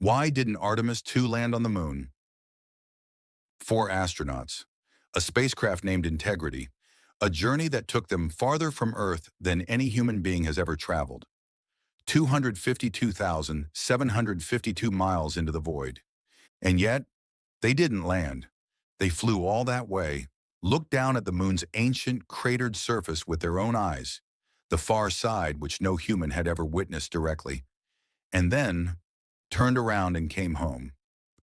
Why didn't Artemis 2 land on the moon? Four astronauts, a spacecraft named Integrity, a journey that took them farther from Earth than any human being has ever traveled. 252,752 miles into the void. And yet, they didn't land. They flew all that way, looked down at the moon's ancient, cratered surface with their own eyes, the far side which no human had ever witnessed directly, and then turned around and came home.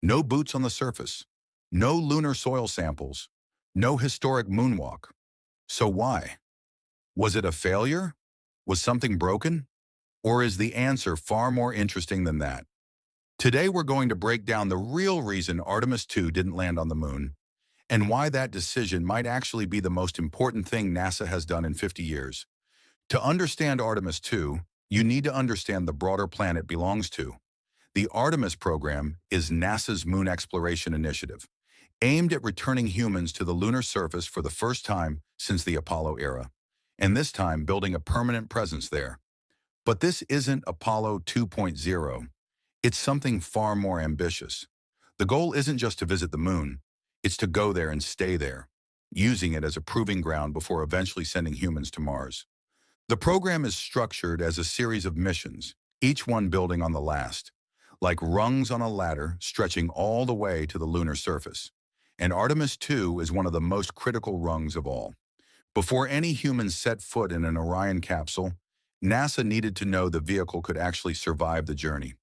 No boots on the surface, no lunar soil samples, no historic moonwalk. So why? Was it a failure? Was something broken? Or is the answer far more interesting than that? Today we're going to break down the real reason Artemis 2 didn't land on the moon, and why that decision might actually be the most important thing NASA has done in 50 years. To understand Artemis 2, you need to understand the broader planet it belongs to. The Artemis program is NASA's moon exploration initiative, aimed at returning humans to the lunar surface for the first time since the Apollo era, and this time building a permanent presence there. But this isn't Apollo 2.0. It's something far more ambitious. The goal isn't just to visit the moon, it's to go there and stay there, using it as a proving ground before eventually sending humans to Mars. The program is structured as a series of missions, each one building on the last, like rungs on a ladder stretching all the way to the lunar surface. And Artemis 2 is one of the most critical rungs of all. Before any humans set foot in an Orion capsule, NASA needed to know the vehicle could actually survive the journey.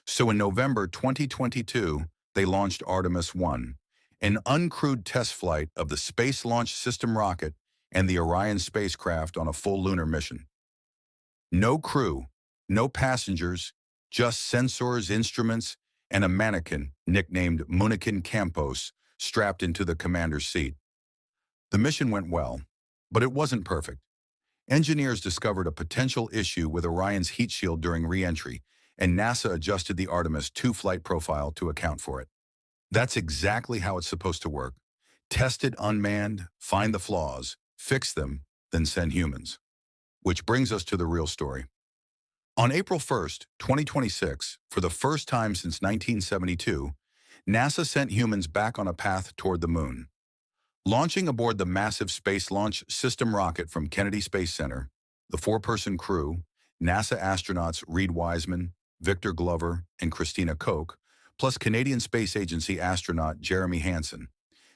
So in November 2022, they launched Artemis 1, an uncrewed test flight of the Space Launch System rocket and the Orion spacecraft on a full lunar mission. No crew, no passengers, just sensors, instruments, and a mannequin, nicknamed Munikin Campos, strapped into the commander's seat. The mission went well, but it wasn't perfect. Engineers discovered a potential issue with Orion's heat shield during re-entry, and NASA adjusted the Artemis 2 flight profile to account for it. That's exactly how it's supposed to work. Test it unmanned, find the flaws, fix them, then send humans. Which brings us to the real story. On April 1st, 2026, for the first time since 1972, NASA sent humans back on a path toward the moon. Launching aboard the massive Space Launch System rocket from Kennedy Space Center, the four-person crew, NASA astronauts Reed Wiseman, Victor Glover, and Christina Koch, plus Canadian Space Agency astronaut Jeremy Hansen,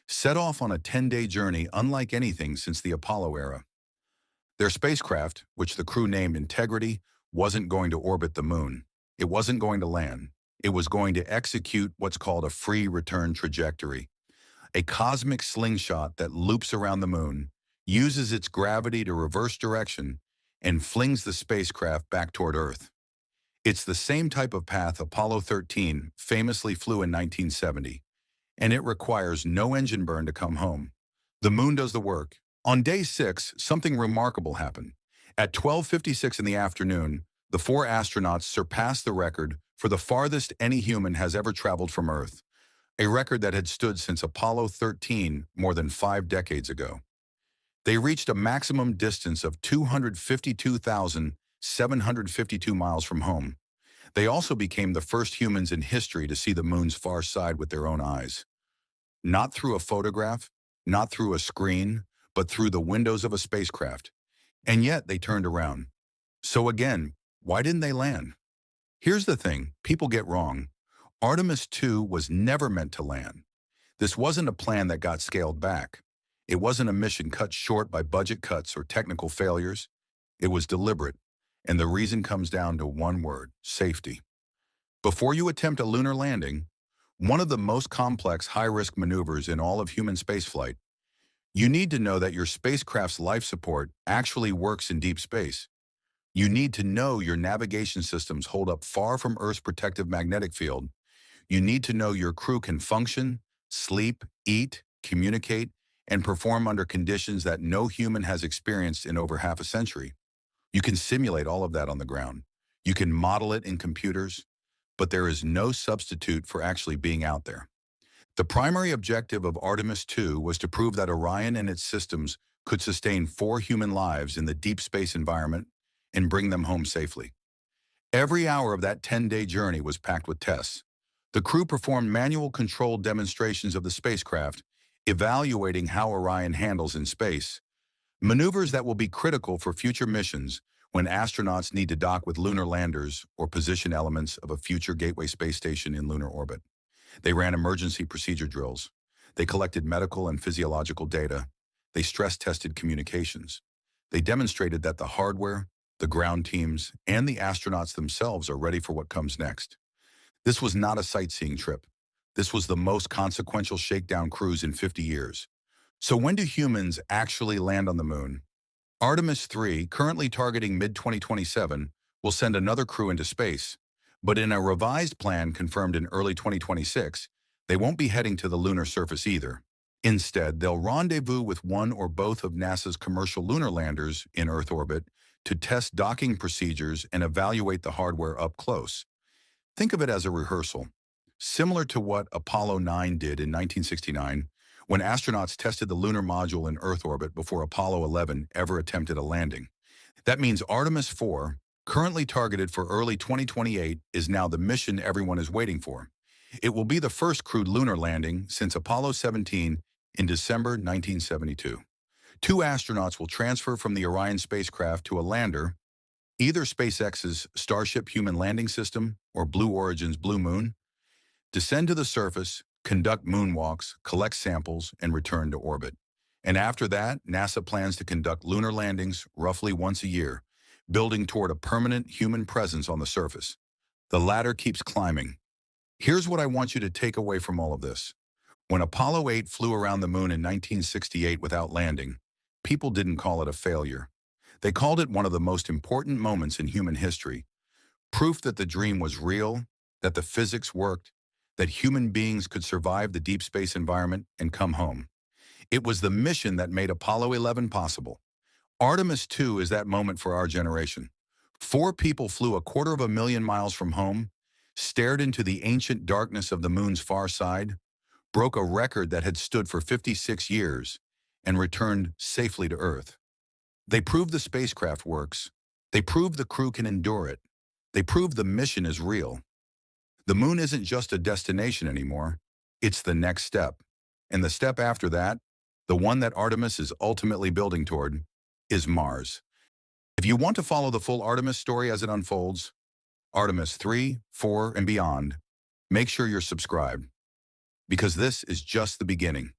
set off on a 10-day journey unlike anything since the Apollo era. Their spacecraft, which the crew named Integrity, wasn't going to orbit the moon. It wasn't going to land. It was going to execute what's called a free return trajectory, a cosmic slingshot that loops around the moon, uses its gravity to reverse direction, and flings the spacecraft back toward Earth. It's the same type of path Apollo 13 famously flew in 1970, and it requires no engine burn to come home. The moon does the work. On day 6, something remarkable happened. At 12:56 in the afternoon, the four astronauts surpassed the record for the farthest any human has ever traveled from Earth, a record that had stood since Apollo 13 more than 5 decades ago. They reached a maximum distance of 252,752 miles from home. They also became the first humans in history to see the moon's far side with their own eyes. Not through a photograph, not through a screen, but through the windows of a spacecraft. And yet they turned around. So again, why didn't they land? Here's the thing people get wrong. Artemis 2 was never meant to land. This wasn't a plan that got scaled back. It wasn't a mission cut short by budget cuts or technical failures. It was deliberate, and the reason comes down to one word: safety. Before you attempt a lunar landing, one of the most complex high-risk maneuvers in all of human spaceflight, you need to know that your spacecraft's life support actually works in deep space. You need to know your navigation systems hold up far from Earth's protective magnetic field. You need to know your crew can function, sleep, eat, communicate, and perform under conditions that no human has experienced in over half a century. You can simulate all of that on the ground. You can model it in computers, but there is no substitute for actually being out there. The primary objective of Artemis 2 was to prove that Orion and its systems could sustain 4 human lives in the deep space environment and bring them home safely. Every hour of that 10-day journey was packed with tests. The crew performed manual controlled demonstrations of the spacecraft, evaluating how Orion handles in space, maneuvers that will be critical for future missions when astronauts need to dock with lunar landers or position elements of a future Gateway space station in lunar orbit. They ran emergency procedure drills. They collected medical and physiological data. They stress-tested communications. They demonstrated that the hardware, the ground teams, and the astronauts themselves are ready for what comes next. This was not a sightseeing trip. This was the most consequential shakedown cruise in 50 years. So when do humans actually land on the moon? Artemis 3, currently targeting mid-2027, will send another crew into space. But in a revised plan confirmed in early 2026, they won't be heading to the lunar surface either. Instead, they'll rendezvous with one or both of NASA's commercial lunar landers in Earth orbit to test docking procedures and evaluate the hardware up close. Think of it as a rehearsal, similar to what Apollo 9 did in 1969, when astronauts tested the lunar module in Earth orbit before Apollo 11 ever attempted a landing. That means Artemis 4, currently targeted for early 2028, is now the mission everyone is waiting for. It will be the first crewed lunar landing since Apollo 17 in December 1972. Two astronauts will transfer from the Orion spacecraft to a lander, either SpaceX's Starship Human Landing System or Blue Origin's Blue Moon, descend to the surface, conduct moonwalks, collect samples, and return to orbit. And after that, NASA plans to conduct lunar landings roughly once a year, building toward a permanent human presence on the surface. The ladder keeps climbing. Here's what I want you to take away from all of this. When Apollo 8 flew around the moon in 1968 without landing, people didn't call it a failure. They called it one of the most important moments in human history. Proof that the dream was real, that the physics worked, that human beings could survive the deep space environment and come home. It was the mission that made Apollo 11 possible. Artemis 2 is that moment for our generation. 4 people flew 250,000 miles from home, stared into the ancient darkness of the moon's far side, broke a record that had stood for 56 years, and returned safely to Earth. They proved the spacecraft works. They proved the crew can endure it. They proved the mission is real. The moon isn't just a destination anymore. It's the next step. And the step after that, the one that Artemis is ultimately building toward, is Mars. If you want to follow the full Artemis story as it unfolds, Artemis 3, 4, and beyond, make sure you're subscribed, because this is just the beginning.